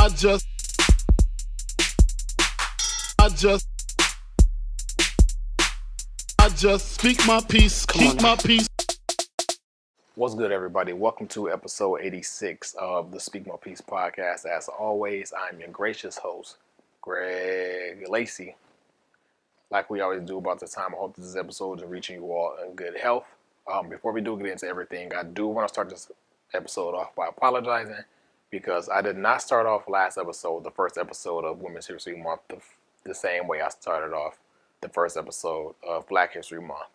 I just, I just, I just speak my peace, keep my peace. What's good, everybody? Welcome to episode 86 of the Speak My Peace podcast. As always, I'm your gracious host, Greg Lacey. Like we always do about this time, I hope this episode is reaching you all in good health. Before we do get into everything, I do want to start this episode off by apologizing because I did not start off last episode, the first episode of Women's History Month, the same way I started off the first episode of Black History Month.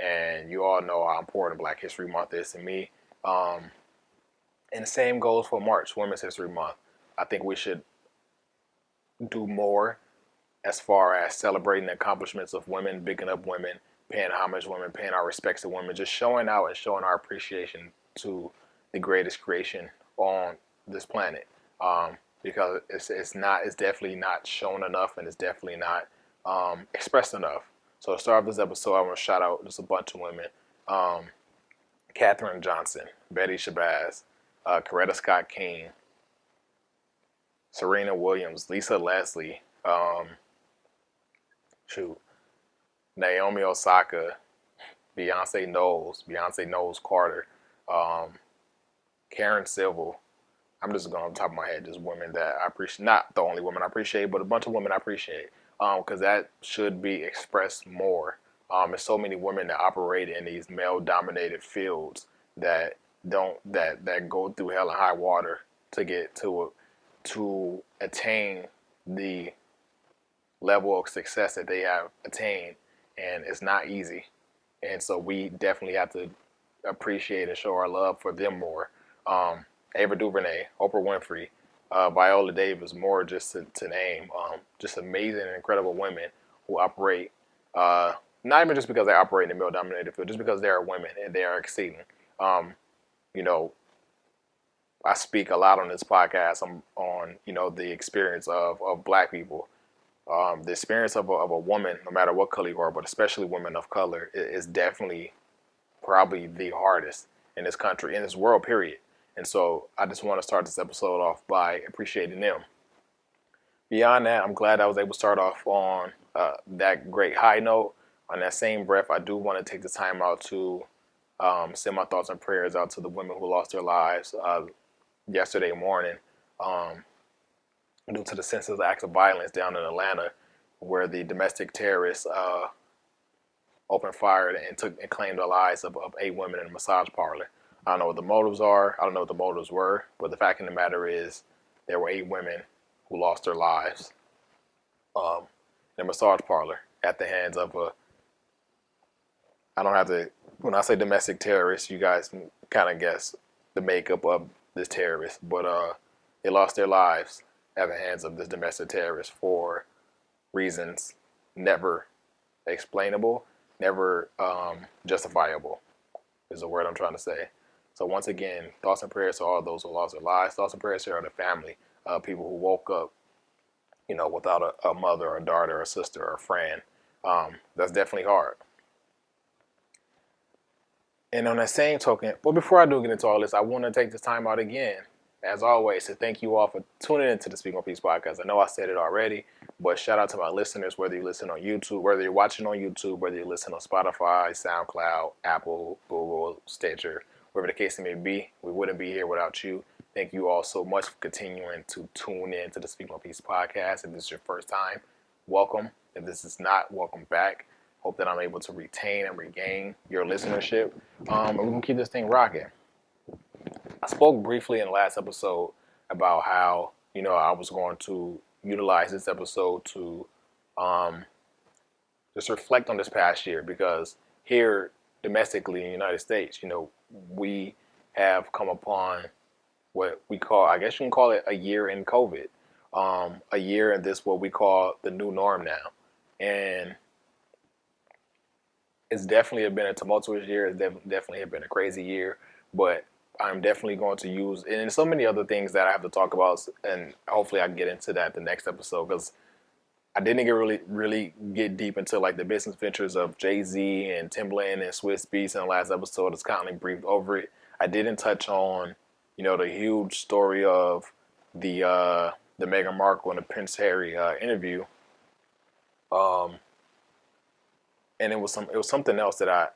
And you all know how important Black History Month is to me. And the same goes for March, Women's History Month. I think we should do more as far as celebrating the accomplishments of women, picking up women, paying homage to women, paying our respects to women, just showing out and showing our appreciation to the greatest creation on this planet. Because it's definitely not shown enough, and it's definitely not expressed enough. So to start off this episode, I want to shout out just a bunch of women. Katherine Johnson, Betty Shabazz, Coretta Scott King, Serena Williams, Lisa Leslie, Naomi Osaka, Beyonce Knowles Carter, Karen Civil. I'm just going on top of my head, just women that I appreciate. Not the only women I appreciate, but a bunch of women I appreciate. Because that should be expressed more. There's so many women that operate in these male-dominated fields that go through hell and high water to attain the level of success that they have attained, and it's not easy. And so we definitely have to appreciate and show our love for them more. Ava DuVernay, Oprah Winfrey, Viola Davis, more just to name, just amazing and incredible women who operate, not even just because they operate in the male-dominated field, just because they are women and they are exceeding. You know, I speak a lot on this podcast on the experience of Black people. The experience of a woman, no matter what color you are, but especially women of color, is definitely probably the hardest in this country, in this world, period. And so I just want to start this episode off by appreciating them. Beyond that, I'm glad I was able to start off on that great high note. On that same breath, I do want to take the time out to send my thoughts and prayers out to the women who lost their lives yesterday morning due to the senseless acts of violence down in Atlanta, where the domestic terrorists opened fire and claimed the lives of 8 women in a massage parlor. I don't know what the motives are. I don't know what the motives were. But the fact of the matter is there were 8 women who lost their lives in a massage parlor at the hands of I don't have to, when I say domestic terrorists, you guys can kind of guess the makeup of this terrorist. But they lost their lives at the hands of this domestic terrorist for reasons never explainable, never justifiable is the word I'm trying to say. So once again, thoughts and prayers to all those who lost their lives. Thoughts and prayers to their family, people who woke up, without a mother or a daughter or a sister or a friend. That's definitely hard. And on that same token, but before I do get into all this, I want to take this time out again, as always, to thank you all for tuning into the Speak My Peace podcast. I know I said it already, but shout out to my listeners, whether you listen on YouTube, whether you're watching on YouTube, whether you listen on Spotify, SoundCloud, Apple, Google, Stitcher, wherever the case may be. We wouldn't be here without you. Thank you all so much for continuing to tune in to the Speak My Peace podcast. If this is your first time, welcome. If this is not, welcome back. Hope that I'm able to retain and regain your listenership. And we're going to keep this thing rocking. I spoke briefly in the last episode about how, I was going to utilize this episode to just reflect on this past year, because here domestically in the United States, we have come upon what we call, I guess you can call it a year in COVID, a year in this, what we call the new norm now. And it's definitely been a tumultuous year. It's definitely been a crazy year, but I'm definitely going to use, and so many other things that I have to talk about, and hopefully I can get into that the next episode, because I didn't get really get deep into like the business ventures of Jay-Z and Timbaland and Swiss Beats in the last episode. It's kind of briefed over it. I didn't touch on, the huge story of the the Meghan Markle and the Prince Harry interview, um, and it was something else that I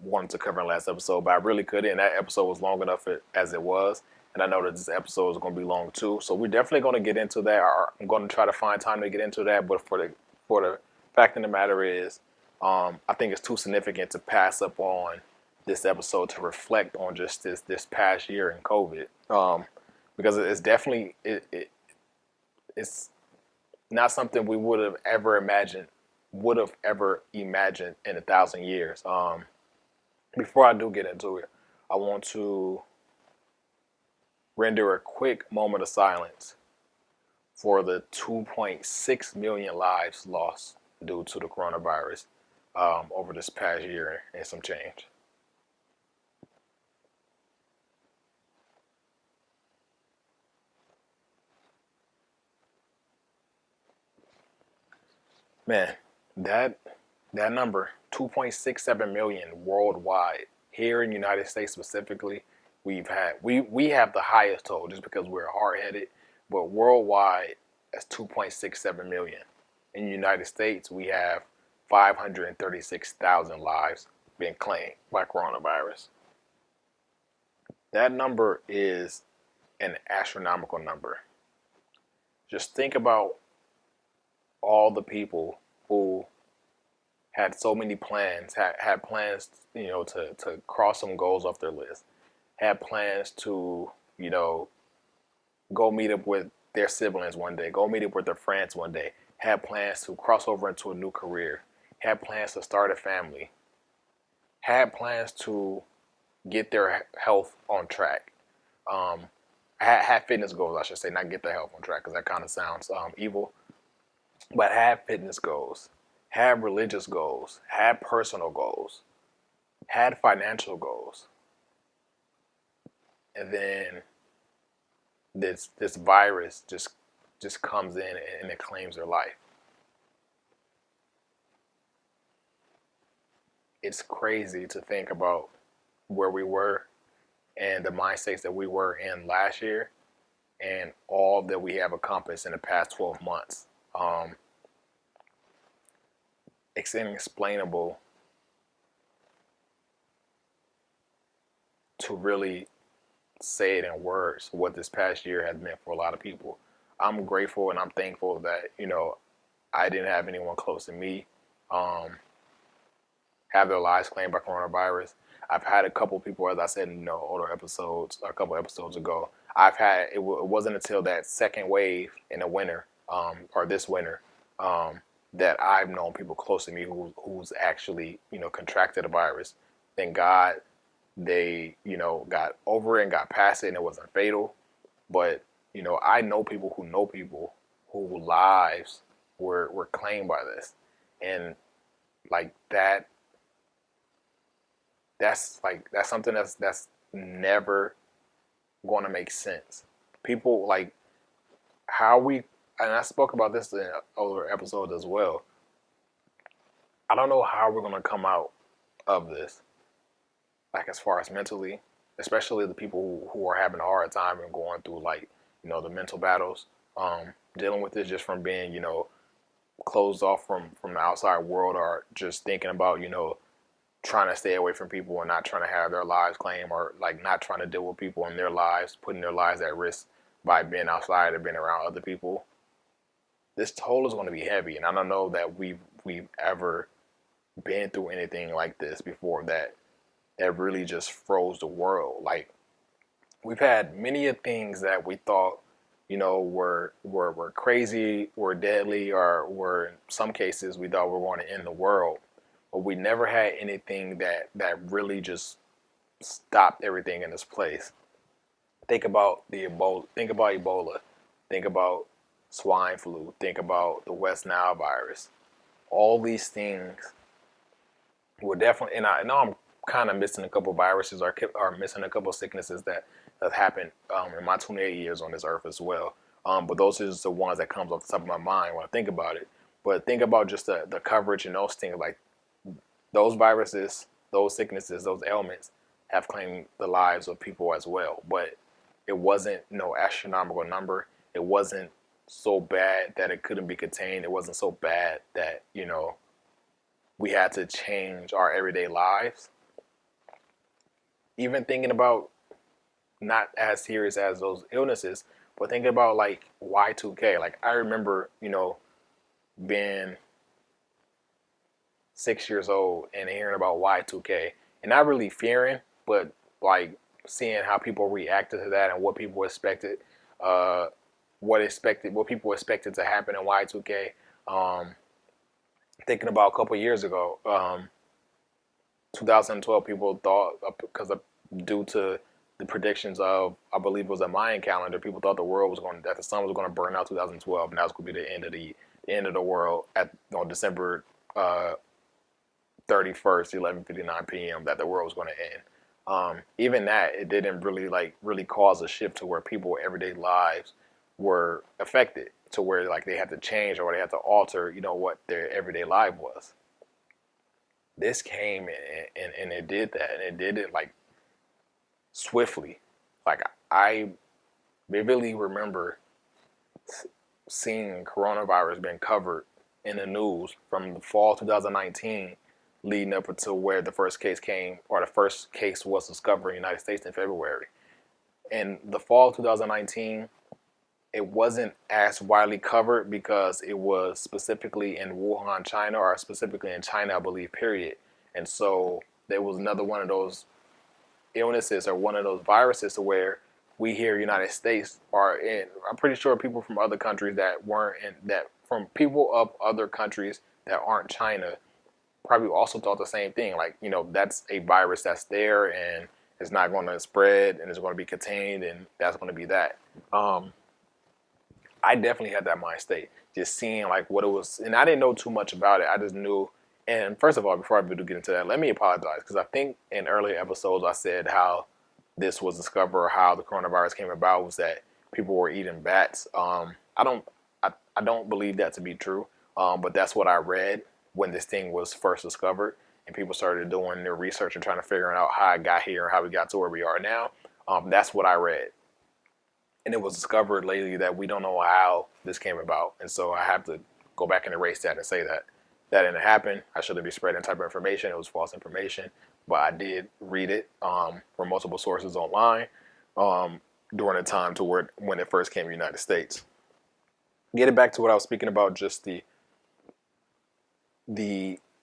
wanted to cover in the last episode, but I really couldn't. That episode was long enough as it was, and I know that this episode is going to be long too. So we're definitely going to get into that. I'm going to try to find time to get into that. But for the fact of the matter is, I think it's too significant to pass up on this episode to reflect on just this past year in COVID, because it's definitely it's not something we would have ever imagined in 1,000 years. Before I do get into it, I want to render a quick moment of silence for the 2.6 million lives lost due to the coronavirus over this past year and some change. Man, that that number, 2.67 million worldwide. Here in the United States specifically, we have the highest toll just because we're hard headed, but worldwide that's 2.67 million. In the United States, we have 536,000 lives being claimed by coronavirus. That number is an astronomical number. Just think about all the people who had so many plans, had plans, to cross some goals off their list, had plans to, go meet up with their siblings one day, go meet up with their friends one day, had plans to cross over into a new career, had plans to start a family, had plans to get their health on track. Had fitness goals, I should say, not get their health on track because that kind of sounds evil, but had fitness goals, had religious goals, had personal goals, had financial goals, and then this virus just comes in and it claims their life. It's crazy to think about where we were and the mindsets that we were in last year and all that we have accomplished in the past 12 months. It's inexplainable to really say it in words what this past year has meant for a lot of people. I'm grateful and I'm thankful that, I didn't have anyone close to me have their lives claimed by coronavirus. I've had a couple people, as I said in older episodes, a couple episodes ago. It wasn't until that second wave in the winter, or this winter, that I've known people close to me who's actually contracted the virus. Thank God they got over it and got past it and it wasn't fatal. But I know people whose lives were claimed by this, and like that's something that's never going to make sense. People like how we, and I spoke about this in other episodes as well. I don't know how we're going to come out of this, like as far as mentally, especially the people who are having a hard time and going through the mental battles, dealing with it just from being closed off from the outside world, or just thinking about trying to stay away from people and not trying to have their lives claimed, or like not trying to deal with people in their lives, putting their lives at risk by being outside or being around other people. This toll is going to be heavy, and I don't know that we've ever been through anything like this before that really just froze the world. Like, we've had many of things that we thought were crazy, were deadly, or were in some cases we thought were going to end the world. But we never had anything that really just stopped everything in its place. Think about Ebola. Think about Ebola. Think about swine flu. Think about the West Nile virus. All these things were definitely, and I know I'm kind of missing a couple viruses, or missing a couple sicknesses that have happened in my 28 years on this earth as well. But those are just the ones that comes off the top of my mind when I think about it. But think about just the coverage and those things. Like, those viruses, those sicknesses, those ailments have claimed the lives of people as well. But it wasn't no astronomical number. It wasn't so bad that it couldn't be contained. It wasn't so bad that, we had to change our everyday lives. Even thinking about not as serious as those illnesses, but thinking about like Y2K. Like I remember, being 6 years old and hearing about Y2K and not really fearing, but like seeing how people reacted to that and what people expected, uh, what people expected to happen in Y2K. Um, Thinking about a couple years ago, 2012, people thought because of due to the predictions of, I believe it was a Mayan calendar, people thought that the sun was going to burn out 2012, and that was going to be the end of the world on December 31st, 11:59 p.m. that the world was going to end. Even that, it didn't really cause a shift to where people's everyday lives were affected to where like they had to change or they had to alter, what their everyday life was. This came and it did that, and it did it like swiftly. Like I vividly remember seeing coronavirus being covered in the news from the fall 2019 leading up until where the first case came, or the first case was discovered in the United States in February. In the fall 2019, it wasn't as widely covered because it was specifically in Wuhan, China, or specifically in China, I believe, period. And so there was another one of those illnesses or one of those viruses to where we here in the United States are in. I'm pretty sure people from other countries that weren't in that, from people of other countries that aren't China, probably also thought the same thing. Like, that's a virus that's there and it's not going to spread and it's going to be contained and that's going to be that. I definitely had that mind state, just seeing like what it was, and I didn't know too much about it. I just knew. And first of all, before I do get into that, let me apologize because I think in earlier episodes I said how this was discovered, or how the coronavirus came about was that people were eating bats. I don't believe that to be true, but that's what I read when this thing was first discovered, and people started doing their research and trying to figure out how it got here and how we got to where we are now. That's what I read. And it was discovered lately that we don't know how this came about. And so I have to go back and erase that and say that that didn't happen. I shouldn't be spreading type of information. It was false information. But I did read it from multiple sources online during the time to when it first came to the United States. Getting back to what I was speaking about, just the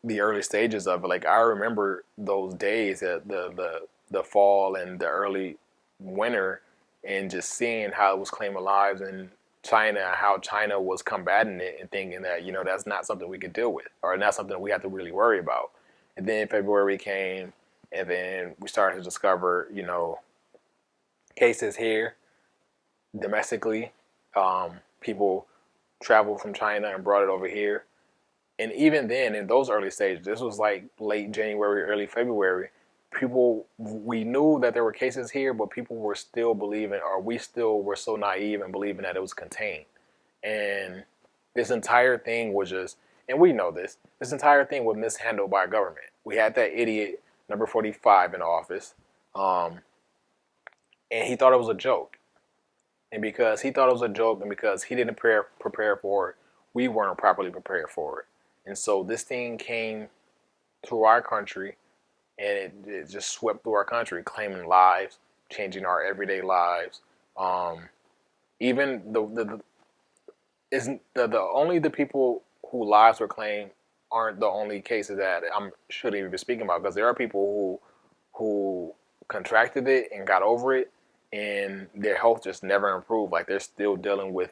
early stages of it. Like I remember those days, the fall and the early winter, and just seeing how it was claiming lives in China, how China was combating it and thinking that, that's not something we could deal with or not something we have to really worry about. And then February came, and then we started to discover, cases here domestically. People traveled from China and brought it over here. And even then, in those early stages, this was like late January, early February, we knew that there were cases here, but people were still believing, or we still were so naive and believing that it was contained. And this entire thing was just, and we know this entire thing was mishandled by government. We had that idiot number 45 in office, and he thought it was a joke. And because he thought it was a joke, and because he didn't prepare for it, we weren't properly prepared for it. And so this thing came to our country, and it just swept through our country, claiming lives, changing our everyday lives. Even the only the people whose lives were claimed aren't the only cases that I shouldn't even be speaking about, because there are people who contracted it and got over it, and their health just never improved. Like they're still dealing with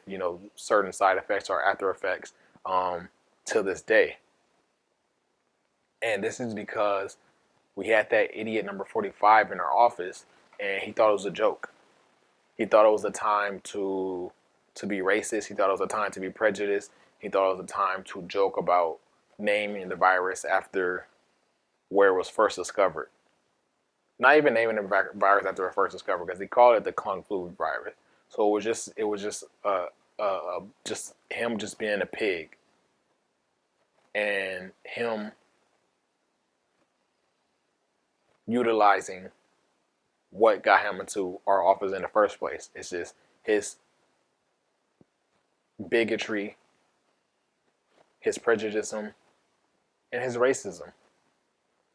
certain side effects or after effects to this day. And this is because we had that idiot number 45 in our office, and he thought it was a joke. He thought it was a time to be racist. He thought it was a time to be prejudiced. He thought it was a time to joke about naming the virus after where it was first discovered. Not even naming the virus after it was first discovered, because he called it the Kung Flu virus. So it was just him just being a pig, and him utilizing what got him into our office in the first place. It's just his bigotry, his prejudice, and his racism.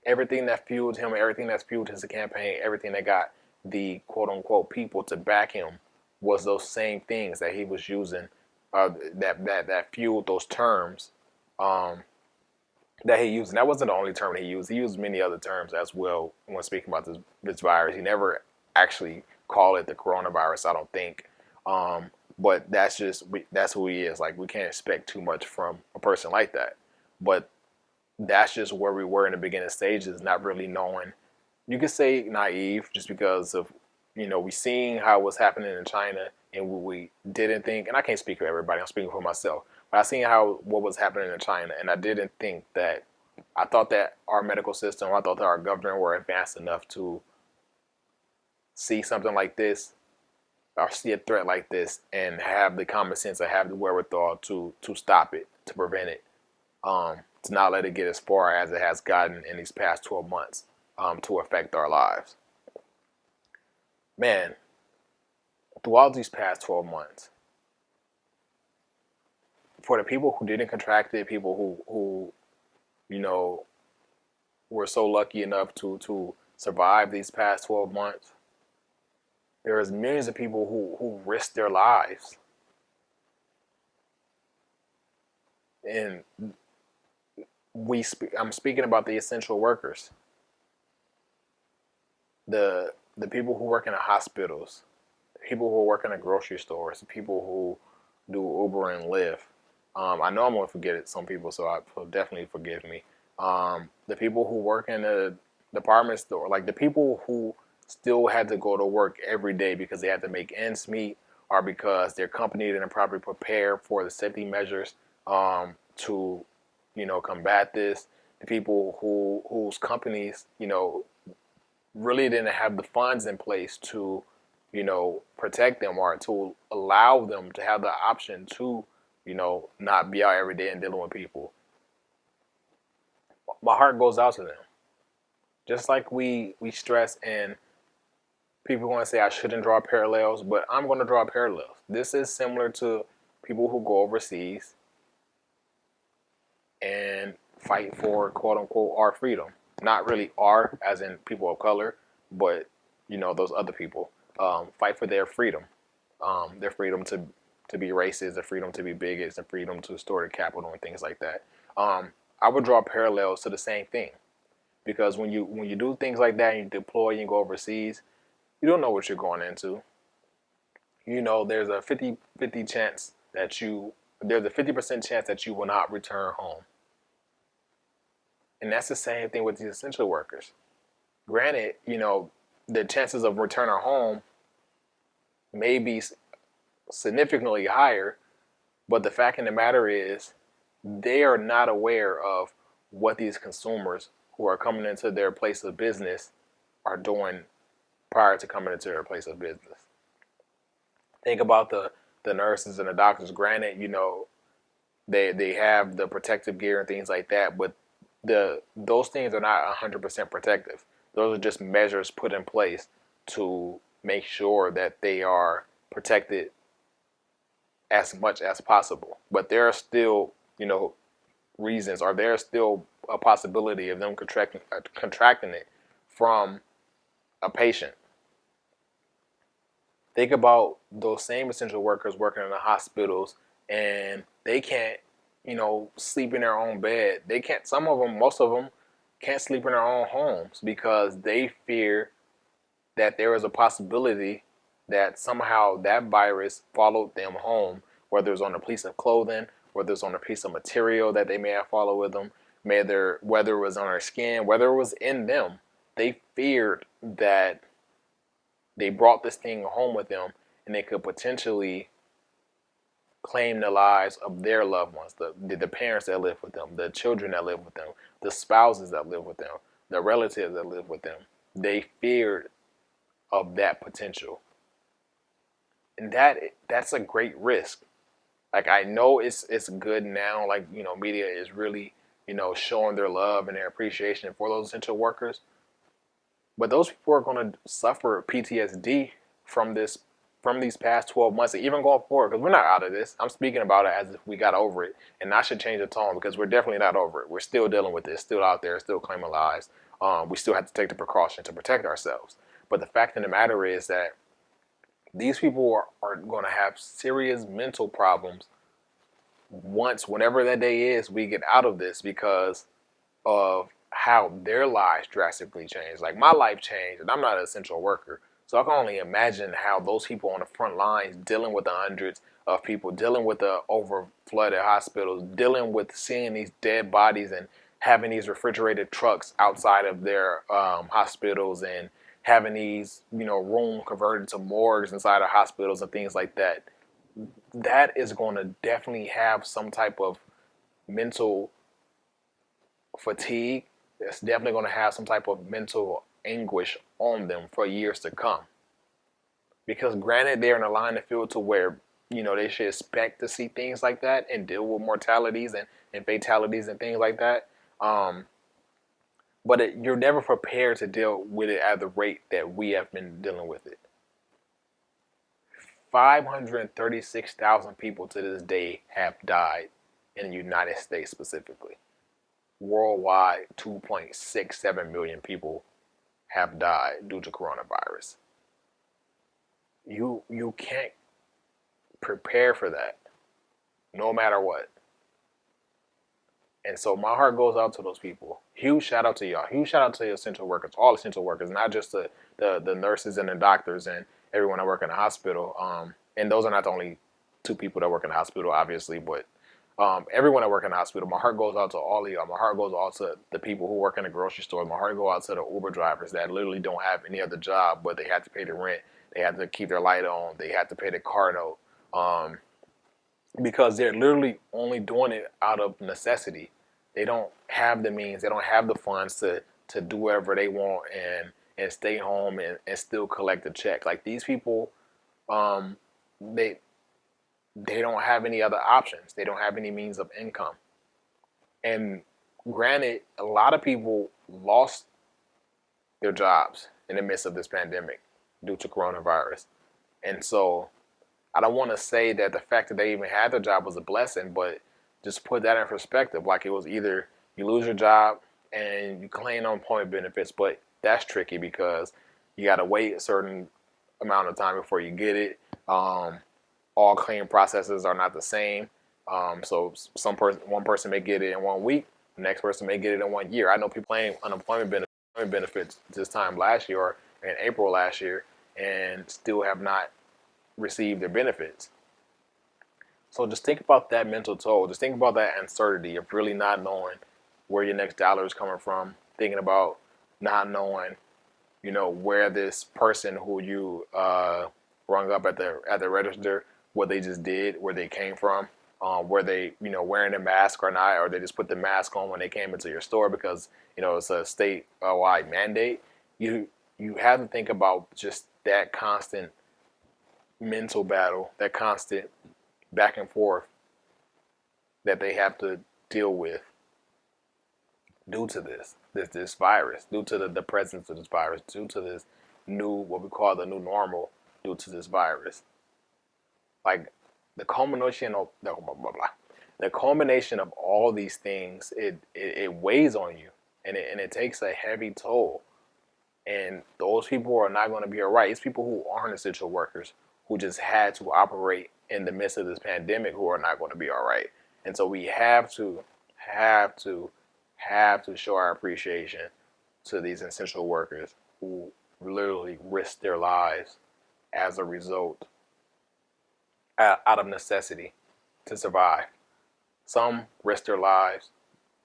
Everything that fueled him, everything that's fueled his campaign, everything that got the quote unquote people to back him was those same things that he was using, that fueled those terms that he used. And that wasn't the only term he used. He used many other terms as well when speaking about this virus. He never actually called it the coronavirus, I don't think. But that's who he is. Like, we can't expect too much from a person like that. But that's just where we were in the beginning stages, not really knowing. You could say naive, just because of, we seen how it was happening in China, and we didn't think. And I can't speak for everybody. I'm speaking for myself. But I seen what was happening in China, and I didn't think that. I thought that our medical system, I thought that our government were advanced enough to see something like this, or see a threat like this, and have the common sense, or have the wherewithal to stop it, to prevent it, to not let it get as far as it has gotten in these past 12 months, to affect our lives. Man, throughout these past 12 months, for the people who didn't contract it, people who were so lucky enough to survive these past 12 months, there is millions of people who risked their lives. And I'm speaking about the essential workers, the people who work in the hospitals, people who work in the grocery stores, the people who do Uber and Lyft. I know I'm going to forget it, some people, so definitely forgive me. The people who work in the department store, like the people who still had to go to work every day because they had to make ends meet, or because their company didn't properly prepare for the safety measures to combat this. The people whose companies really didn't have the funds in place to protect them, or to allow them to have the option to not be out every day and dealing with people. My heart goes out to them. Just like we stress, and people want to say I shouldn't draw parallels, but I'm going to draw parallels. This is similar to people who go overseas and fight for quote unquote our freedom. Not really our, as in people of color, but those other people fight for their freedom to be racist, their freedom to be bigots, their freedom to store the capital and things like that. I would draw parallels to the same thing, because when you do things like that and you deploy and you go overseas, you don't know what you're going into. There's a 50% chance that you will not return home. And that's the same thing with the essential workers. Granted, the chances of returning home may be significantly higher, but the fact of the matter is, they are not aware of what these consumers who are coming into their place of business are doing prior to coming into their place of business. Think about the nurses and the doctors. Granted, they have the protective gear and things like that, but those things are not 100% protective. Those are just measures put in place to make sure that they are protected as much as possible. But there are still, reasons, or there's still a possibility of them contracting it from a patient. Think about those same essential workers working in the hospitals, and they can't, sleep in their own bed. They can't, most of them can't sleep in their own homes because they fear that there is a possibility that somehow that virus followed them home, whether it's on a piece of clothing, whether it's on a piece of material that they may have followed with them, whether it was on their skin, whether it was in them. They feared that they brought this thing home with them, and they could potentially claim the lives of their loved ones, the parents that live with them, the children that live with them, the spouses that live with them, the relatives that live with them. They feared of that potential. And that's a great risk. Like, I know it's good now, like, media is really, showing their love and their appreciation for those essential workers. But those people are going to suffer PTSD from this from these past 12 months, and even going forward, because we're not out of this. I'm speaking about it as if we got over it, and I should change the tone because we're definitely not over it. We're still dealing with this, still out there, still claiming lives. We still have to take the precaution to protect ourselves. But the fact of the matter is that these people are going to have serious mental problems whenever that day is, we get out of this because of how their lives drastically changed. Like my life changed, and I'm not an essential worker, so I can only imagine how those people on the front lines dealing with the hundreds of people, dealing with the over flooded hospitals, dealing with seeing these dead bodies and having these refrigerated trucks outside of their hospitals and having these rooms converted to morgues inside of hospitals and things like that. That is going to definitely have some type of mental fatigue. It's definitely going to have some type of mental anguish on them for years to come. Because granted, they're in a line of field to where, they should expect to see things like that and deal with mortalities and fatalities and things like that. But you're never prepared to deal with it at the rate that we have been dealing with it. 536,000 people to this day have died in the United States specifically. Worldwide, 2.67 million people have died due to coronavirus. You can't prepare for that, no matter what. And so my heart goes out to those people. Huge shout out to y'all. Huge shout out to the essential workers, all essential workers, not just the nurses and the doctors and everyone that work in the hospital. And those are not the only two people that work in the hospital, obviously, but everyone that work in the hospital. My heart goes out to all of y'all. My heart goes out to the people who work in the grocery store. My heart goes out to the Uber drivers that literally don't have any other job, but they have to pay the rent. They have to keep their light on. They have to pay the car note because they're literally only doing it out of necessity. They don't have the means. They don't have the funds to do whatever they want and stay home and still collect a check. Like these people, they don't have any other options. They don't have any means of income. And granted, a lot of people lost their jobs in the midst of this pandemic due to coronavirus. And so I don't want to say that the fact that they even had their job was a blessing, but just put that in perspective. Like it was either you lose your job and you claim unemployment benefits, but that's tricky because you got to wait a certain amount of time before you get it. All claim processes are not the same. So one person may get it in 1 week, the next person may get it in 1 year. I know people claim unemployment benefits this time last year or in April last year and still have not received their benefits. So just think about that mental toll. Just think about that uncertainty of really not knowing where your next dollar is coming from. Thinking about not knowing, where this person who you rung up at the register, what they just did, where they came from, were they, wearing a mask or not, or they just put the mask on when they came into your store because, it's a state-wide mandate. You have to think about just that constant mental battle, that constant back and forth that they have to deal with due to this virus, due to the presence of this virus, due to this what we call the new normal, due to this virus. Like the culmination of the culmination of all these things, it weighs on you, and it takes a heavy toll. And those people are not going to be all right. It's people who aren't essential workers who just had to operate in the midst of this pandemic who are not going to be all right. And so we have to show our appreciation to these essential workers who literally risk their lives as a result, out of necessity, to survive. Some risk their lives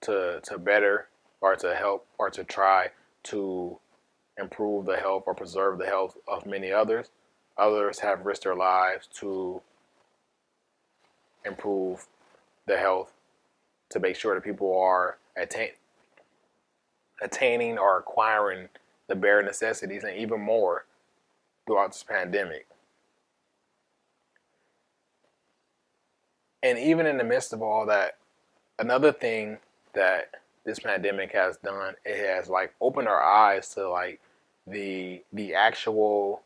to better or to help or to try to improve the health or preserve the health of many others. Others have risked their lives to improve the health, to make sure that people are attaining or acquiring the bare necessities and even more throughout this pandemic. And even in the midst of all that, another thing that this pandemic has done, it has opened our eyes to the actual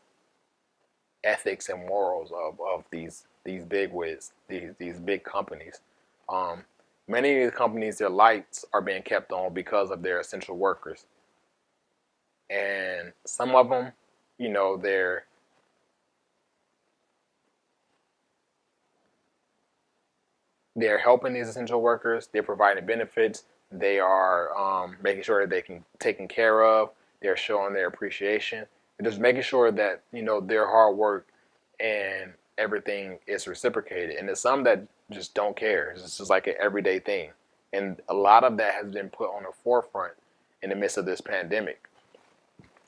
ethics and morals of these big wigs, these big companies. Um, Many of these companies, their lights are being kept on because of their essential workers, and some of them, you know, they're helping these essential workers. They're providing benefits. They are making sure that they can taken care of. They're showing their appreciation. And just making sure that their hard work and everything is reciprocated. And there's some that just don't care. It's just like an everyday thing. And a lot of that has been put on the forefront in the midst of this pandemic,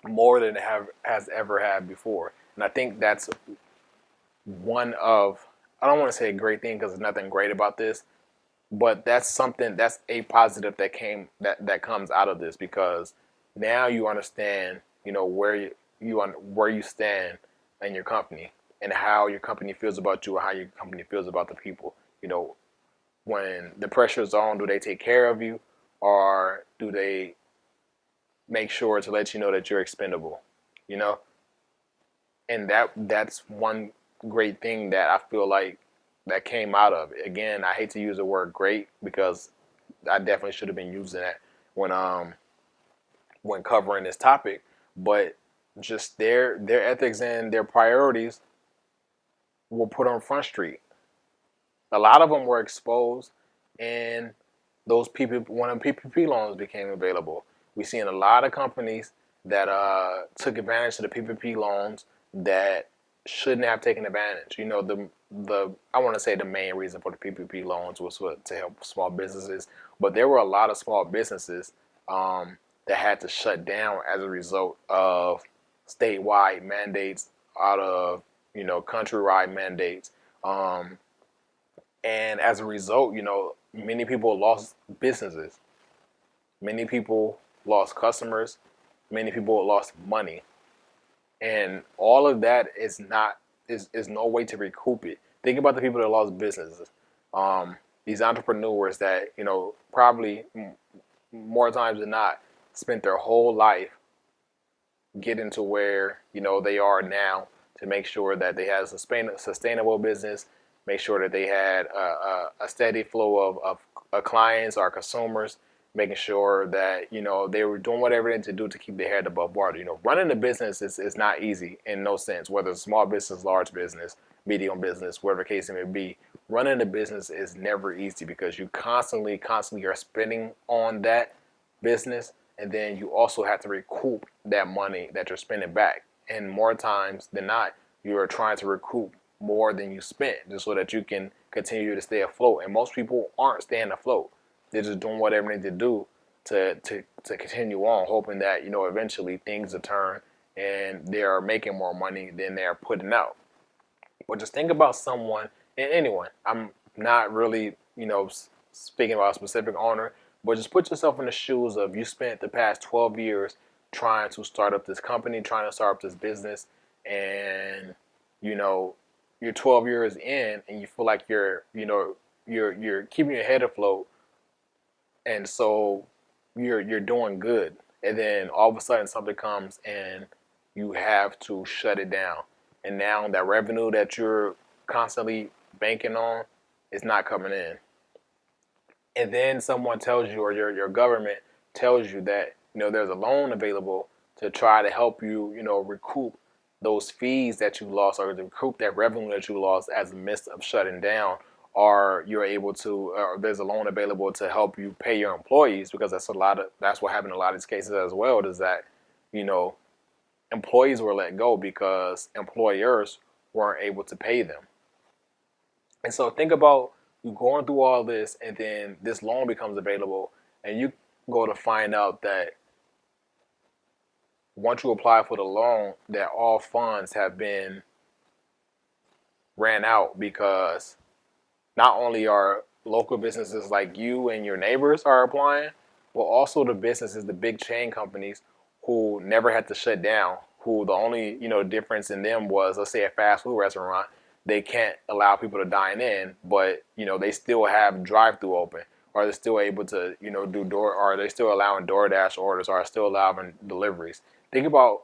more than it has ever had before. And I think that's one of, I don't want to say a great thing because there's nothing great about this, but that's a positive that comes out of this, because now you understand where you stand in your company, and how your company feels about you, or how your company feels about the people. When the pressure is on, do they take care of you, or do they make sure to let you know that you're expendable? you know and that's one great thing that I feel like that came out of it. Again, I hate to use the word great, because I definitely should have been using that when covering this topic, but just their ethics and their priorities were put on Front Street. A lot of them were exposed, and those people, when PPP loans became available, we seen a lot of companies that took advantage of the PPP loans that shouldn't have taken advantage. The I want to say the main reason for the PPP loans was to help small businesses, but there were a lot of small businesses that had to shut down as a result of statewide mandates, out of countrywide mandates. And as a result, many people lost businesses. Many people lost customers. Many people lost money. And all of that is no way to recoup it. Think about the people that lost businesses. These entrepreneurs that, probably more times than not, spent their whole life getting to where, they are now, to make sure that they had a sustainable business, make sure that they had a steady flow of clients or consumers, making sure that they were doing whatever they need to do to keep their head above water. Running a business is not easy in no sense, whether it's small business, large business, medium business, whatever the case it may be. Running a business is never easy, because you constantly are spending on that business, and then you also have to recoup that money that you're spending back. And more times than not, you are trying to recoup more than you spent, just so that you can continue to stay afloat. And most people aren't staying afloat. They're just doing whatever they need to do to continue on, hoping that eventually things will turn and they are making more money than they're putting out. But just think about someone, and anyone. I'm not really speaking about a specific owner, but just put yourself in the shoes of, you spent the past 12 years trying to start up this company, trying to start up this business, and you're 12 years in, and you feel like you're keeping your head afloat, and so you're doing good, and then all of a sudden something comes and you have to shut it down, and now that revenue that you're constantly banking on is not coming in, and then someone tells you, or your government tells you, that there's a loan available to try to help you recoup those fees that you lost, or to recoup that revenue that you lost as a midst of shutting down, or you're able to, or there's a loan available to help you pay your employees, because that's what happened in a lot of these cases as well, is that employees were let go because employers weren't able to pay them. And so think about you going through all this, and then this loan becomes available, and you go to find out that once you apply for the loan, that all funds have been ran out, because not only are local businesses like you and your neighbors are applying, but also the businesses, the big chain companies who never had to shut down, who the only difference in them was, let's say, a fast food restaurant, they can't allow people to dine in, but they still have drive-through open, or they're still able to do door, or they're still allowing DoorDash orders, or still allowing deliveries. Think about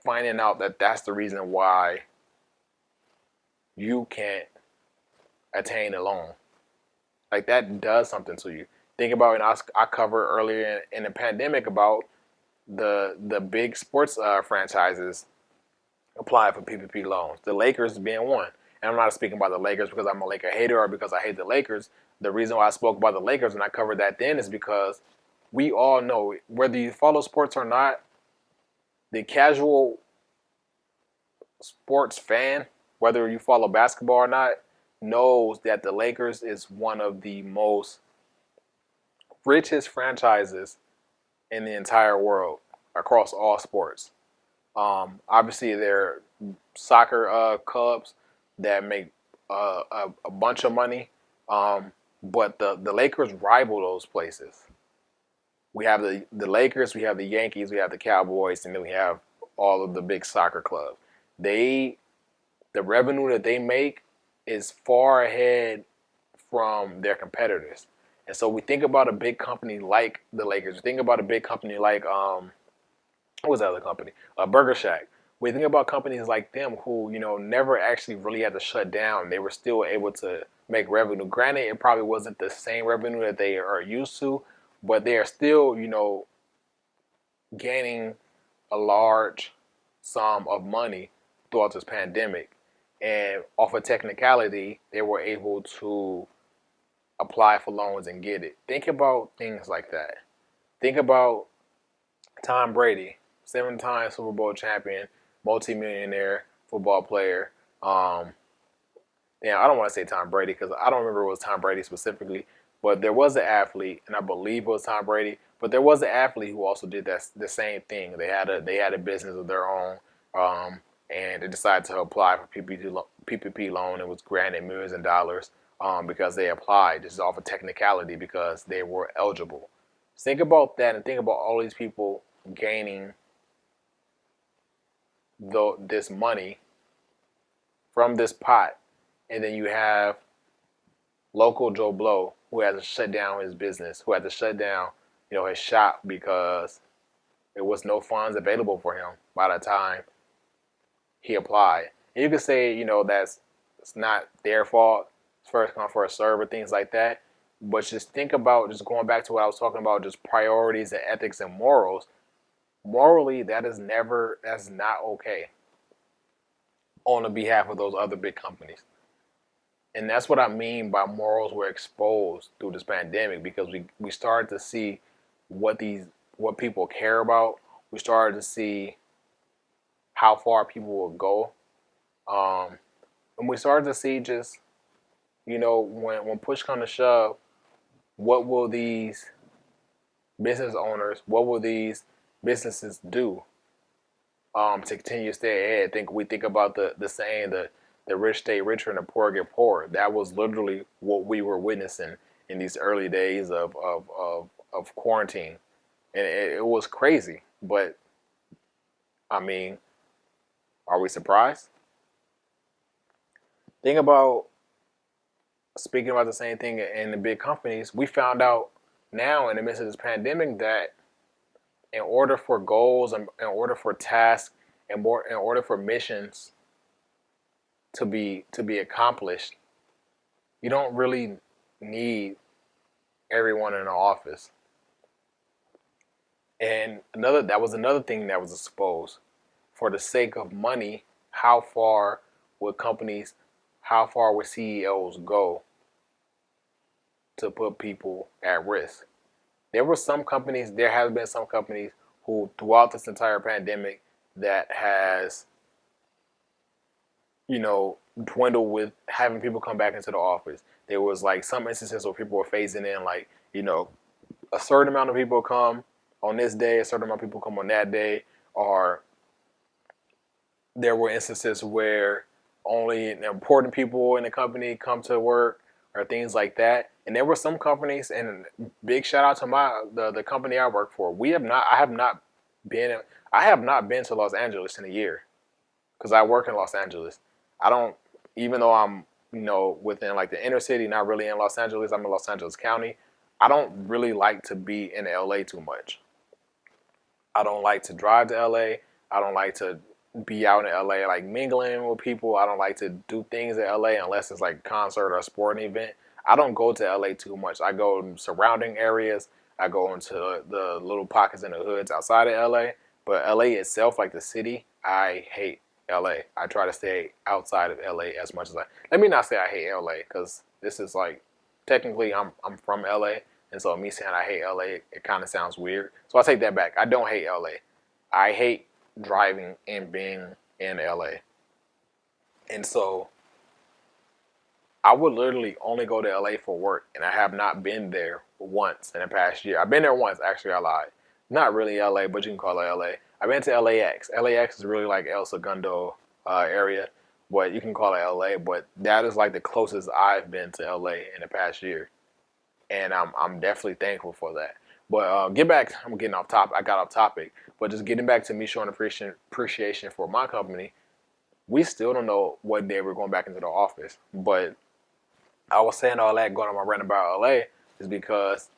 finding out that that's the reason why you can't attain a loan. Like that does something to you. Think about it. I covered earlier in the pandemic about the big sports franchises applying for PPP loans. The Lakers being one. And I'm not speaking about the Lakers because I'm a Laker hater or because I hate the Lakers. The reason why I spoke about the Lakers and I covered that then is because we all know, whether you follow sports or not, the casual sports fan, whether you follow basketball or not, knows that the Lakers is one of the most richest franchises in the entire world across all sports. Obviously, there are soccer clubs that make a bunch of money, but the Lakers rival those places. We have the Lakers, we have the Yankees, we have the Cowboys, and then we have all of the big soccer clubs. The revenue that they make is far ahead from their competitors. And so we think about a big company like the Lakers. We think about a big company like what was the other company? Burger Shack. We think about companies like them who, never actually really had to shut down. They were still able to make revenue. Granted, it probably wasn't the same revenue that they are used to, but they are still, gaining a large sum of money throughout this pandemic. And off of technicality, they were able to apply for loans and get it. Think about things like that. Think about Tom Brady, 7-time Super Bowl champion, multimillionaire football player. I don't want to say Tom Brady because I don't remember if it was Tom Brady specifically, but there was an athlete, and I believe it was Tom Brady. But there was an athlete who also did the same thing. They had a business of their own, and they decided to apply for PPP loan. It was granted millions of dollars because they applied. This is off of technicality because they were eligible. Think about that, and think about all these people gaining this money from this pot, and then you have local Joe Blow who had to shut down his business, who had to shut down, his shop because there was no funds available for him by the time he applied. And you could say, it's not their fault, first come first serve, or things like that. But just think about, just going back to what I was talking about, just priorities and ethics and morals. Morally, that's not okay on the behalf of those other big companies. And that's what I mean by morals were exposed through this pandemic, because we started to see what people care about. We started to see how far people will go. And we started to see just, when push comes to shove, what will these business owners, what will these businesses do to continue to stay ahead? We think about the saying, the rich stay richer and the poor get poorer. That was literally what we were witnessing in these early days of quarantine. And it was crazy. But, I mean, are we surprised? Think about, speaking about the same thing in the big companies, we found out now in the midst of this pandemic that in order for goals, and in order for tasks, and in order for missions to be accomplished, you don't really need everyone in the office. And that was another thing that was exposed. For the sake of money, how far would CEOs go to put people at risk? There have been some companies who throughout this entire pandemic that has, dwindled with having people come back into the office. There was like some instances where people were phasing in, a certain amount of people come on this day, a certain amount of people come on that day, or there were instances where only important people in the company come to work, or things like that. And there were some companies, and big shout out to the company I work for. I have not been to Los Angeles in a year because I work in Los Angeles. I don't, even though I'm, within like the inner city, not really in Los Angeles, I'm in Los Angeles County. I don't really like to be in LA too much. I don't like to drive to LA. I don't like to be out in LA, like mingling with people. I don't like to do things in LA unless it's like a concert or a sporting event. I don't go to LA too much. I go in surrounding areas. I go into the little pockets in the hoods outside of LA. But LA itself, like the city, I hate LA. I try to stay outside of LA as much as I. Let me not say I hate LA because this is like technically I'm from LA, and so me saying I hate LA, it kind of sounds weird. So I take that back. I don't hate LA. I hate driving and being in LA. And so I would literally only go to LA for work, and I have not been there once in the past year. I've been there once, actually, I lied. Not really LA, but you can call it LA. I've been to LAX. LAX is really like El Segundo area, but you can call it LA. But that is like the closest I've been to LA in the past year, and I'm definitely thankful for that. But get back, I'm getting off topic. I got off topic, but just getting back to me showing appreciation for my company. We still don't know what day we're going back into the office, but I was saying all that going on my rant about LA is because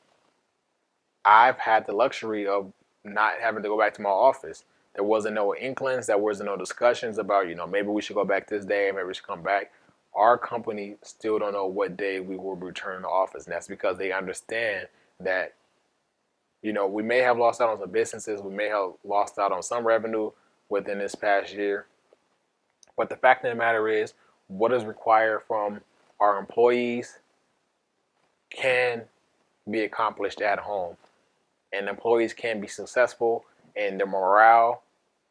I've had the luxury of not having to go back to my office. There wasn't no inklings, there wasn't no discussions about, maybe we should go back this day, maybe we should come back. Our company still don't know what day we will return to office, and that's because they understand that, we may have lost out on some businesses, we may have lost out on some revenue within this past year, but the fact of the matter is, what is required from our employees can be accomplished at home. And employees can be successful, and their morale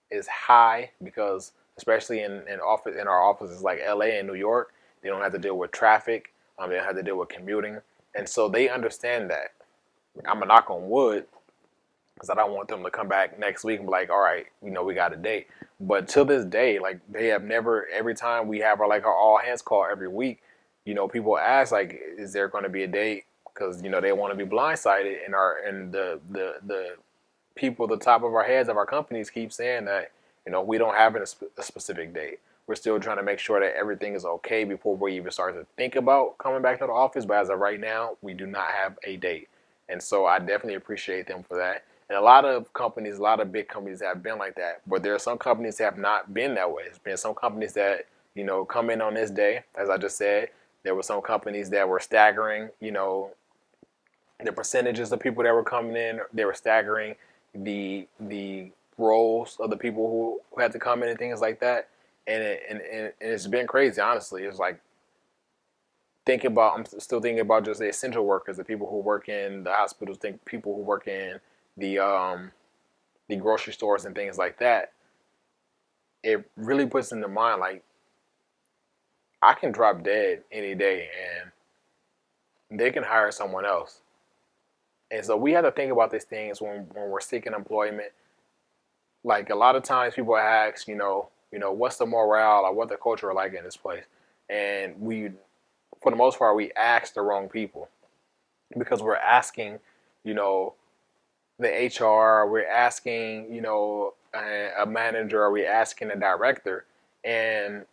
is high because, especially in our offices like LA and New York, they don't have to deal with traffic. They don't have to deal with commuting, and so they understand that. I'm a knock on wood because I don't want them to come back next week and be like, all right, we got a date. But till this day, like they have never. Every time we have our all hands call every week, people ask like, is there going to be a date? Because they want to be blindsided, and the people at the top of our heads of our companies keep saying that we don't have a specific date. We're still trying to make sure that everything is okay before we even start to think about coming back to the office. But as of right now, we do not have a date, and so I definitely appreciate them for that. And a lot of companies, a lot of big companies have been like that, but there are some companies that have not been that way. There's been some companies that come in on this day, as I just said. There were some companies that were staggering, the percentages of people that were coming in. They were staggering the roles of the people who had to come in and things like that. And it's been crazy, honestly. It's like I'm still thinking about just the essential workers, the people who work in the hospitals, people who work in the grocery stores and things like that. It really puts into mind like I can drop dead any day and they can hire someone else. And so we have to think about these things when we're seeking employment. Like a lot of times people ask, what's the morale or what the culture like in this place? And for the most part, we ask the wrong people because we're asking, the HR, we're asking, a manager, or we're asking a director. And,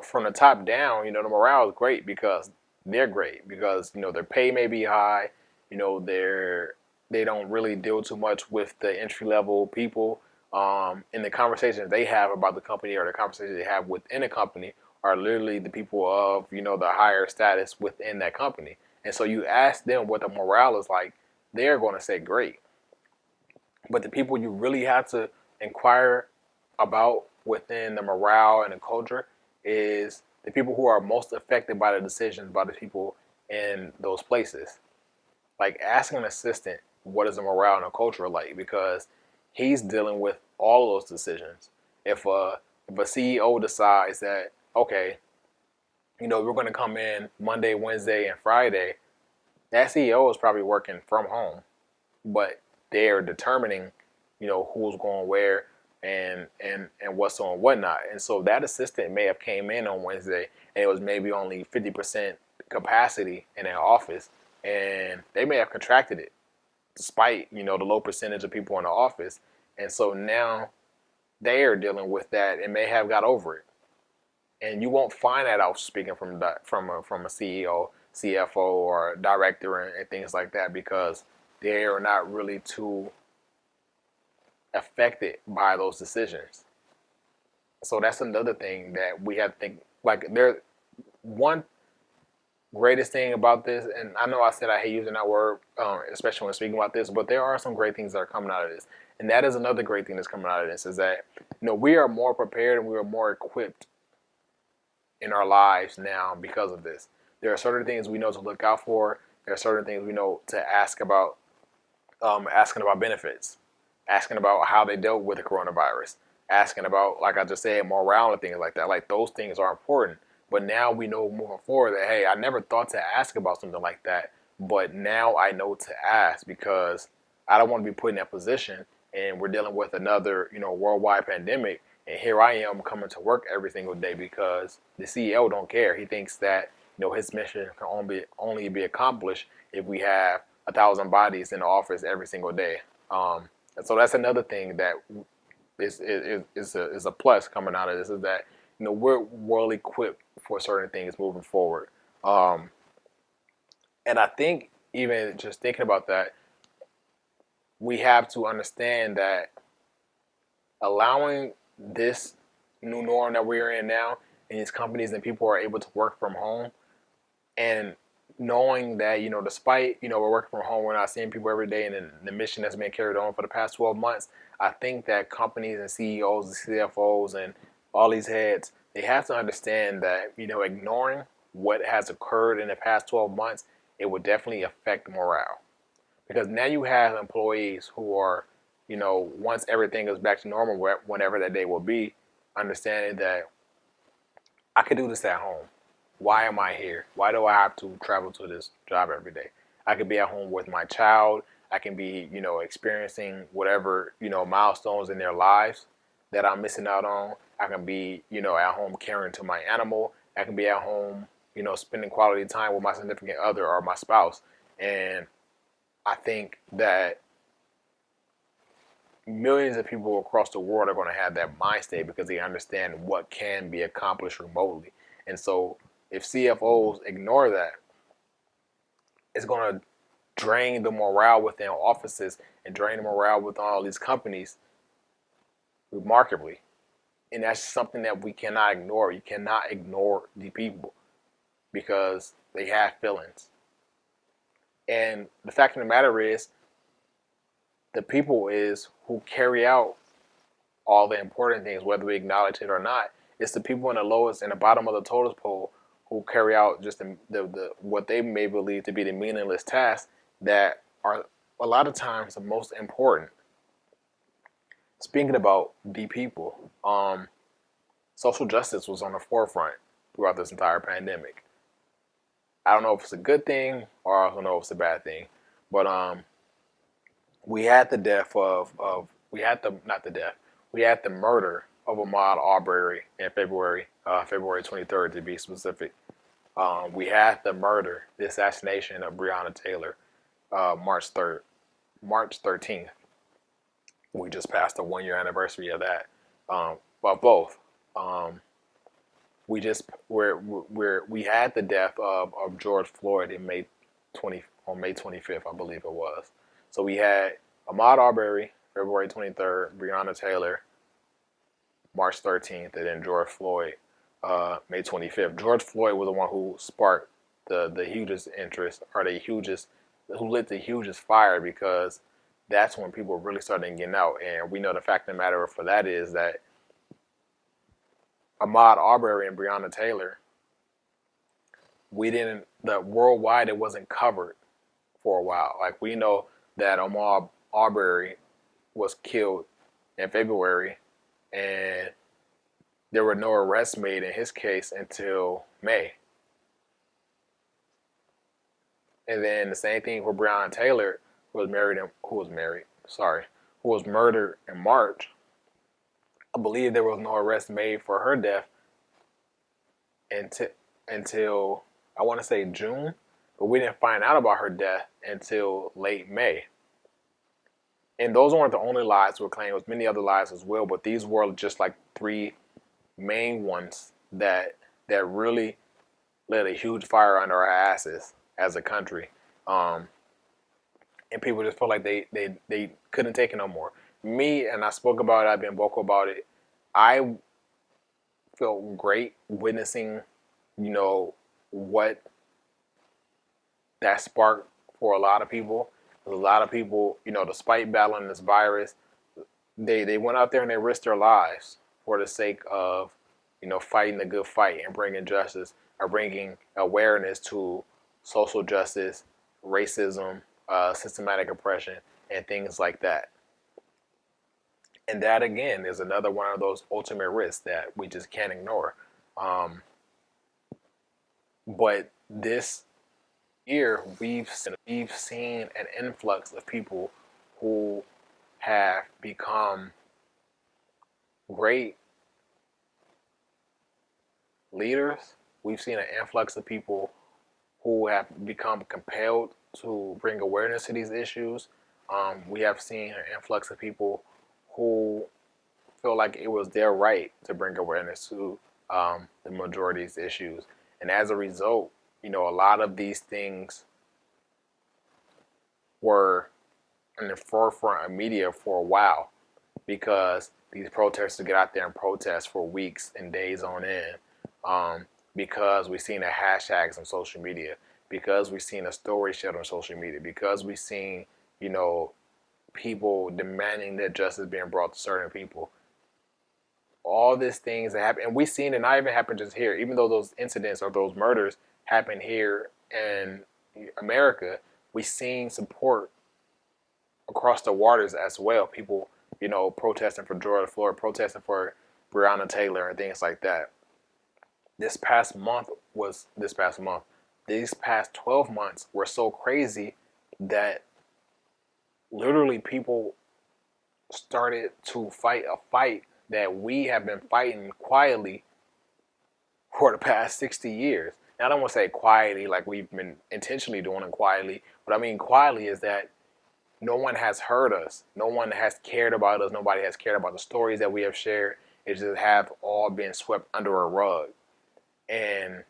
from the top down, the morale is great because they're great because, their pay may be high, they don't really deal too much with the entry level people. And the conversations they have about the company or the conversations they have within a company are literally the people of, the higher status within that company. And so you ask them what the morale is like, they're going to say great. But the people you really have to inquire about within the morale and the culture is the people who are most affected by the decisions by the people in those places. Like asking an assistant, what is the morale and the culture like? Because he's dealing with all of those decisions. If a CEO decides that, okay, we're going to come in Monday, Wednesday, and Friday, that CEO is probably working from home, but they're determining, who's going where and what's on whatnot. And so that assistant may have came in on Wednesday and it was maybe only 50% capacity in their office, and they may have contracted it despite, the low percentage of people in the office. And so now they are dealing with that and may have got over it. And you won't find that out speaking from a CEO, CFO, or director and things like that because they are not really too affected by those decisions. So that's another thing that we have to think. Like, there, one greatest thing about this, and I know I said I hate using that word, especially when speaking about this, but there are some great things that are coming out of this, and that is another great thing that's coming out of this is that we are more prepared and we are more equipped in our lives now because of this. There are certain things we know to look out for. There are certain things we know to ask about, asking about benefits, asking about how they dealt with the coronavirus, asking about, like I just said, morale and things like that. Like, those things are important. But now we know moving forward that, hey, I never thought to ask about something like that, but now I know to ask because I don't want to be put in that position. And we're dealing with another, worldwide pandemic, and here I am coming to work every single day because the CEO don't care. He thinks that his mission can only be accomplished if we have 1,000 bodies in the office every single day. And so that's another thing that is a plus coming out of this is that we're well equipped for certain things moving forward. Um, and I think even just thinking about that, we have to understand that allowing this new norm that we're in now, and these companies and people are able to work from home, and knowing that despite we're working from home, we're not seeing people every day, and the mission that's been carried on for the past 12 months, I think that companies and CEOs and CFOs and all these heads, they have to understand that ignoring what has occurred in the past 12 months, it would definitely affect morale, because now you have employees who are once everything goes back to normal, whenever that day will be, understanding that I could do this at home. Why am I here? Why do I have to travel to this job every day? I could be at home with my child. I can be, experiencing whatever, milestones in their lives that I'm missing out on. I can be, at home caring to my animal. I can be at home, spending quality time with my significant other or my spouse. And I think that millions of people across the world are going to have that mind state because they understand what can be accomplished remotely. And so if CFOs ignore that, it's going to drain the morale within offices and drain the morale with all these companies remarkably. And that's something that we cannot ignore. You cannot ignore the people because they have feelings. And the fact of the matter is, the people is who carry out all the important things, whether we acknowledge it or not. It's the people in the lowest and the bottom of the totem pole who carry out just the what they may believe to be the meaningless tasks that are a lot of times the most important. Speaking about the people, social justice was on the forefront throughout this entire pandemic. I don't know if it's a good thing or I don't know if it's a bad thing, but we had the death of we had the not the death we had the murder of Ahmaud Arbery in February 23rd to be specific. We had the assassination of Breonna Taylor, March 13th. We just passed the 1 year anniversary of that. But both, we had the death of George Floyd in on May 25th, I believe it was. So we had Ahmaud Arbery, February 23rd, Breonna Taylor, March 13th, and then George Floyd, May 25th. George Floyd was the one who sparked the hugest interest, or who lit the hugest fire, because that's when people really started getting out. And we know the fact of the matter for that is that Ahmaud Arbery and Breonna Taylor, worldwide it wasn't covered for a while. Like, we know that Ahmaud Arbery was killed in February, and there were no arrests made in his case until May. And then the same thing for Breonna Taylor, who was murdered in March. I believe there was no arrest made for her death until I want to say June, but we didn't find out about her death until late May. And those weren't the only lies that were claimed. There was many other lies as well, but these were just like three main ones that really lit a huge fire under our asses as a country. And people just felt like they couldn't take it no more. Me, and I spoke about it, I've been vocal about it, I felt great witnessing, you know, what that sparked for a lot of people. A lot of people, you know, despite battling this virus, they went out there and they risked their lives for the sake of, you know, fighting the good fight and bringing justice or bringing awareness to social justice, racism, systematic oppression, and things like that. And that again is another one of those ultimate risks that we just can't ignore. But this year we've seen an influx of people who have become great leaders. We've seen an influx of people who have become compelled to bring awareness to these issues. We have seen an influx of people who feel like it was their right to bring awareness to the majority of these issues. And as a result, you know, a lot of these things were in the forefront of media for a while because these protesters get out there and protest for weeks and days on end, because we've seen the hashtags on social media, because we've seen a story shared on social media, because we've seen, you know, people demanding that justice being brought to certain people. All these things that happen, and we've seen it not even happen just here, even though those incidents or those murders happen here in America, we've seen support across the waters as well. People, you know, protesting for George Floyd, protesting for Breonna Taylor and things like that. These past 12 months were so crazy that literally people started to fight a fight that we have been fighting quietly for the past 60 years. Now, I don't want to say quietly like we've been intentionally doing it quietly. What I mean quietly is that no one has heard us. No one has cared about us. Nobody has cared about the stories that we have shared. It just have all been swept under a rug. And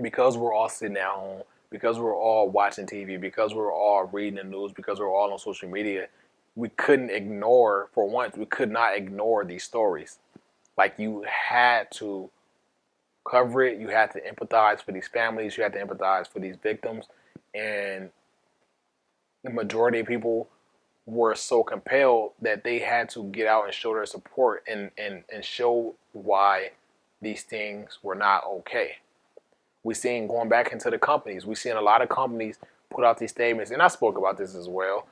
because we're all sitting at home, because we're all watching TV, because we're all reading the news, because we're all on social media, we couldn't ignore, for once, we could not ignore these stories. Like, you had to cover it. You had to empathize for these families. You had to empathize for these victims. And the majority of people were so compelled that they had to get out and show their support and show why these things were not okay. We're seeing, going back into the companies, we're seeing a lot of companies put out these statements, and I spoke about this as well.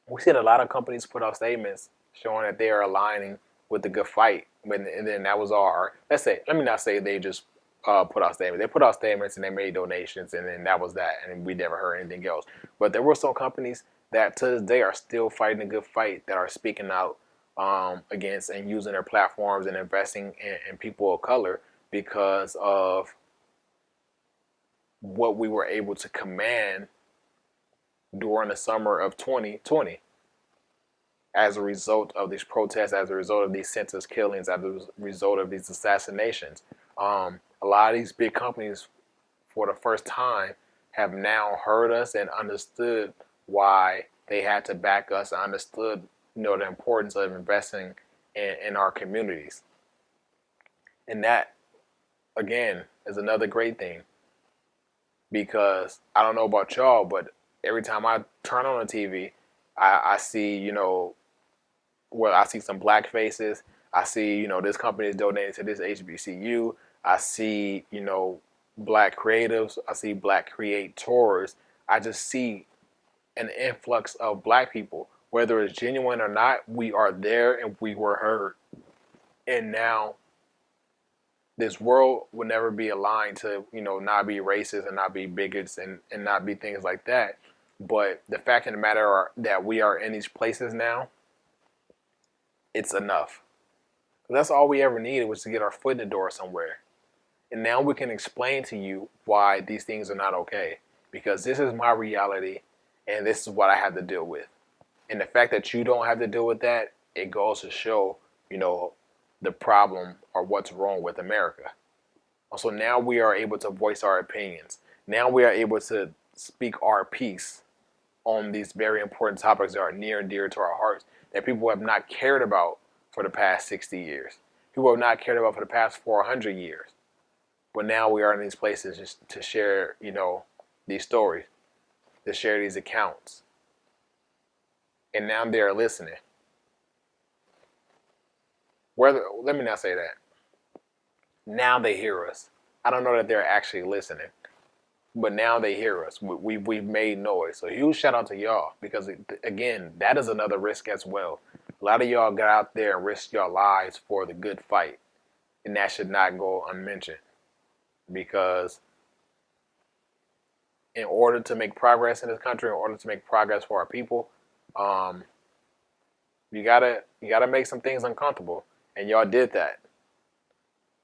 We've seen a lot of companies put out statements showing that they are aligning with the good fight. And then that was our, let me not say they just put out statements. They put out statements and they made donations, and then that was that, and we never heard anything else. But there were some companies that to this day are still fighting a good fight, that are speaking out against and using their platforms and investing in people of color because of what we were able to command during the summer of 2020 as a result of these protests, as a result of these senseless killings, as a result of these assassinations. A lot of these big companies, for the first time, have now heard us and understood why they had to back us, and understood, you know, the importance of investing in our communities. And that, again, is another great thing, because I don't know about y'all, but every time I turn on the TV, I see, you know, well, I see some black faces. I see, you know, this company is donating to this HBCU. I see, you know, black creatives. I see black creators. I just see an influx of black people. Whether it's genuine or not, we are there and we were heard. And now this world will never be aligned to, you know, not be racist and not be bigots and not be things like that. But the fact of the matter are that we are in these places now, it's enough. That's all we ever needed, was to get our foot in the door somewhere. And now we can explain to you why these things are not okay. Because this is my reality and this is what I have to deal with. And the fact that you don't have to deal with that, it goes to show, you know, the problem or what's wrong with America. So now we are able to voice our opinions. Now we are able to speak our piece on these very important topics that are near and dear to our hearts, that people have not cared about for the past 60 years. people have not cared about for the past 400 years. But now we are in these places just to share, these stories, to share these accounts. And now they're listening. Let me not say that. Now they hear us. I don't know that they're actually listening, but now they hear us. We've made noise. So huge shout out to y'all, because again, that is another risk as well. A lot of y'all got out there and risked your lives for the good fight, and that should not go unmentioned, because in order to make progress in this country, in order to make progress for our people, you gotta make some things uncomfortable, and y'all did that.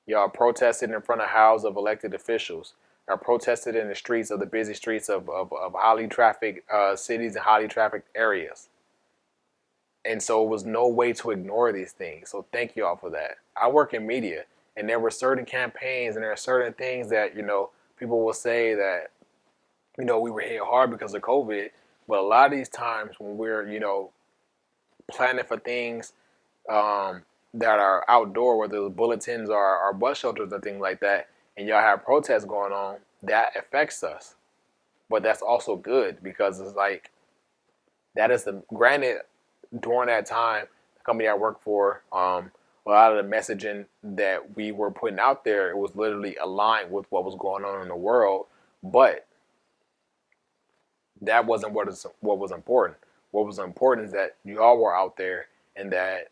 Y'all protested in front of houses of elected officials. Y'all protested in the streets of the busy streets of highly trafficked cities and highly trafficked areas. And so it was no way to ignore these things. So thank y'all for that. I work in media, and there were certain campaigns and there are certain things that, people will say that, we were hit hard because of COVID. But a lot of these times when we're, planning for things, that are outdoor, whether it's bulletins or bus shelters and things like that, and y'all have protests going on, that affects us. But that's also good, because it's like, that is granted, during that time, the company I work for, a lot of the messaging that we were putting out there, it was literally aligned with what was going on in the world, but that wasn't what was important. What was important is that y'all were out there, and that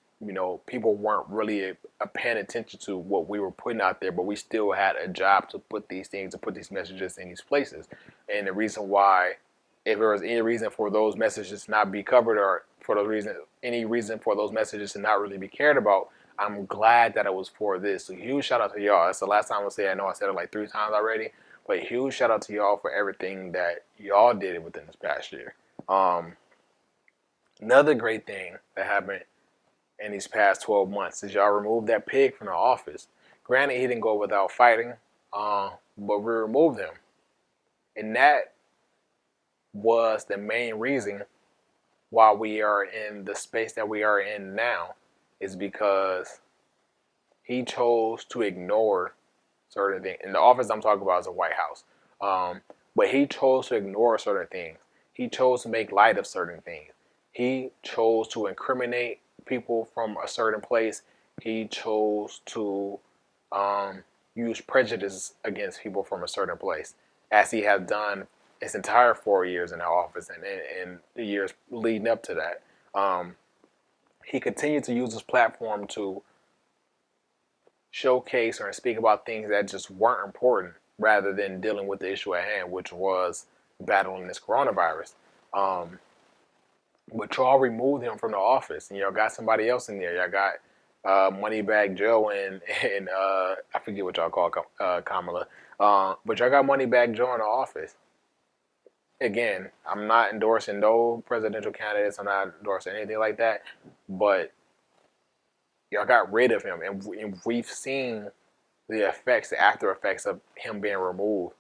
people weren't really paying attention to what we were putting out there, but we still had a job to put these things, to put these messages in these places. And the reason why, if there was any reason for those messages to not be covered, or for any reason for those messages to not really be cared about, I'm glad that it was for this. So huge shout out to y'all. That's the last time I'll say it. I know I said it like 3 times already, but huge shout out to y'all for everything that y'all did within this past year. Another great thing that happened in these past 12 months is y'all removed that pig from the office. Granted, he didn't go without fighting, but we removed him. And that was the main reason why we are in the space that we are in now, is because he chose to ignore certain things. In the office I'm talking about is the White House. But he chose to ignore certain things. He chose to make light of certain things. He chose to incriminate people from a certain place. He chose to use prejudice against people from a certain place, as he has done his entire 4 years in the office, and the years leading up to that. He continued to use his platform to showcase or speak about things that just weren't important, rather than dealing with the issue at hand, which was battling this coronavirus. But y'all removed him from the office, and y'all got somebody else in there. Y'all got Moneybag Joe and I forget what y'all call Kamala. But y'all got Moneybag Joe in the office. Again, I'm not endorsing no presidential candidates. I'm not endorsing anything like that. But y'all got rid of him, and we've seen the effects, the after effects of him being removed.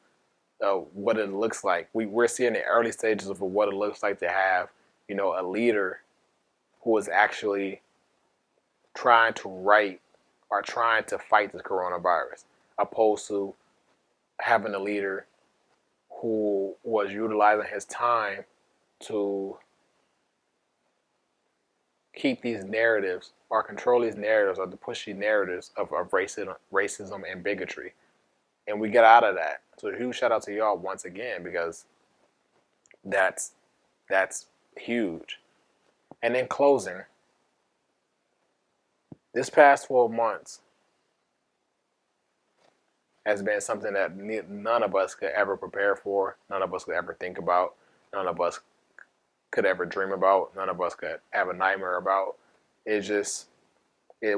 What it looks like. We're seeing the early stages of what it looks like to have, a leader who is actually trying to write or trying to fight this coronavirus, opposed to having a leader who was utilizing his time to keep these narratives or control these narratives, or to push these narratives of racism and bigotry. And we get out of that. So a huge shout out to y'all once again, because that's huge. And in closing, this past 12 months has been something that none of us could ever prepare for, none of us could ever think about, none of us could ever dream about, none of us could have a nightmare about. It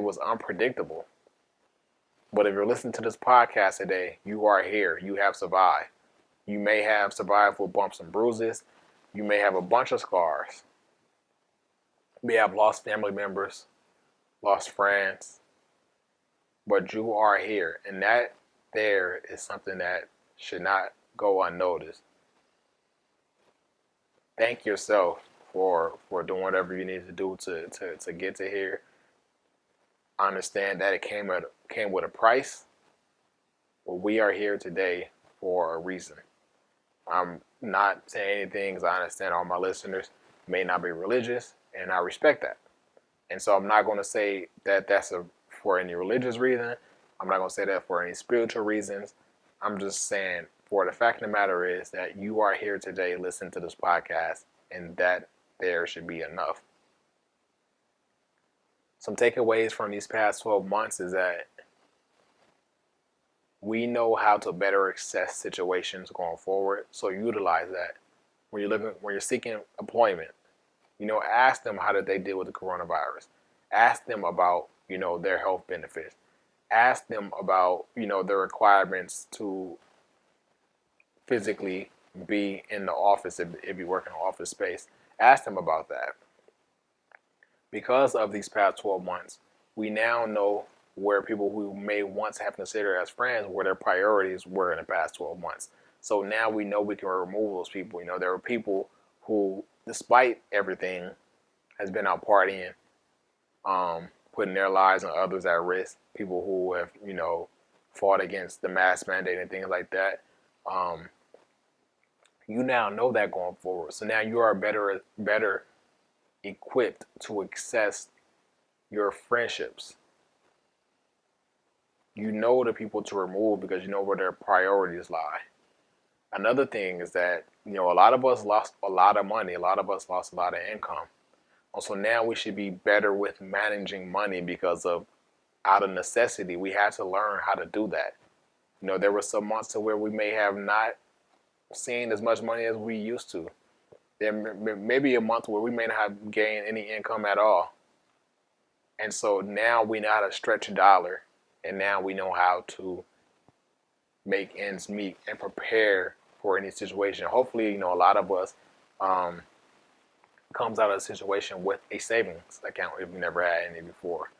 was unpredictable. But if you're listening to this podcast today, you are here. You have survived. You may have survived with bumps and bruises. You may have a bunch of scars. You may have lost family members, lost friends. But you are here. And that there is something that should not go unnoticed. Thank yourself for doing whatever you need to do to get to here. I understand that it came with a price, but we are here today for a reason. I'm not saying anything because I understand all my listeners may not be religious, and I respect that. And so I'm not going to say that for any religious reason. I'm not going to say that for any spiritual reasons. I'm just saying for the fact of the matter is that you are here today listening to this podcast, and that there should be enough. Some takeaways from these past 12 months is that we know how to better assess situations going forward. So utilize that when you're seeking employment. Ask them how did they deal with the coronavirus. Ask them about their health benefits. Ask them about the requirements to physically be in the office if you work in an office space. Ask them about that. Because of these past 12 months, we now know where people who may once have considered as friends, where their priorities were in the past 12 months. So now we know we can remove those people. There are people who, despite everything, has been out partying, putting their lives and others at risk. People who have, fought against the mask mandate and things like that. You now know that going forward. So now you are better equipped to access your friendships. You know the people to remove because you know where their priorities lie. Another thing is that, a lot of us lost a lot of money. A lot of us lost a lot of income. Also, now we should be better with managing money because out of necessity, we had to learn how to do that. There were some months to where we may have not seen as much money as we used to. There may be a month where we may not have gained any income at all. And so now we know how to stretch a dollar, and now we know how to make ends meet and prepare for any situation. Hopefully, a lot of us comes out of a situation with a savings account if we never had any before.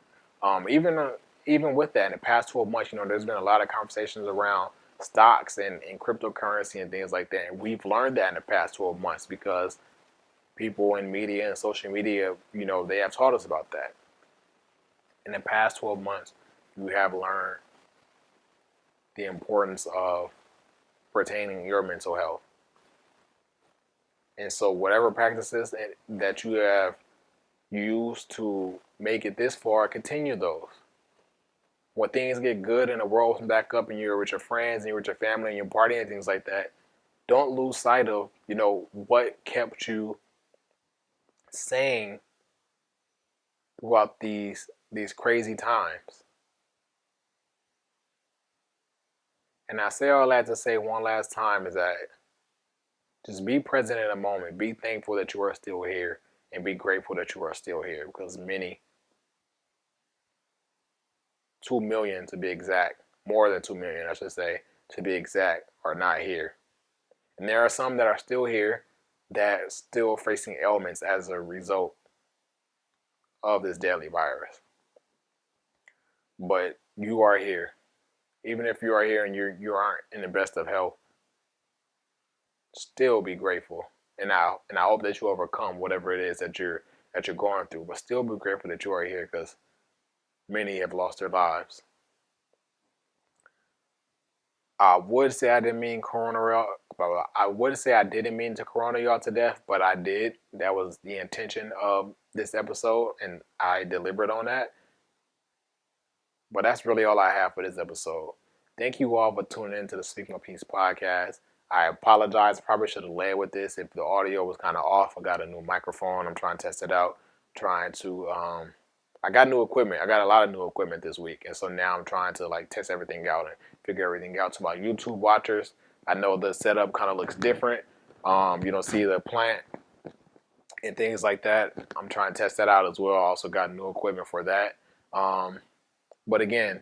Even with that, in the past 12 months, there's been a lot of conversations around stocks and cryptocurrency and things like that. And we've learned that in the past 12 months because people in media and social media, they have taught us about that. In the past 12 months, you have learned the importance of pertaining your mental health. And so whatever practices that you have used to make it this far, continue those. When things get good and the world opens back up and you're with your friends and you're with your family and you're partying and things like that, don't lose sight of, what kept you sane throughout these crazy times. And I say all that to say one last time is that just be present in a moment. Be thankful that you are still here and be grateful that you are still here because many, 2 million to be exact, more than 2 million, I should say, to be exact, are not here. And there are some that are still here that are still facing ailments as a result of this deadly virus. But you are here. Even if you are here and you aren't in the best of health, still be grateful. And I hope that you overcome whatever it is that you're going through. But still be grateful that you are here because many have lost their lives. I would say I didn't mean I would say I didn't mean to corona y'all to death, but I did. That was the intention of this episode, and I delivered on that. But that's really all I have for this episode. Thank you all for tuning in to the Speak My Peace podcast. I apologize. I probably should have led with this if the audio was kind of off. I got a new microphone. I'm trying to test it out. I got new equipment. I got a lot of new equipment this week. And so now I'm trying to test everything out and figure everything out. To my YouTube watchers, I know the setup kind of looks different. You don't see the plant and things like that. I'm trying to test that out as well. I also got new equipment for that. But again,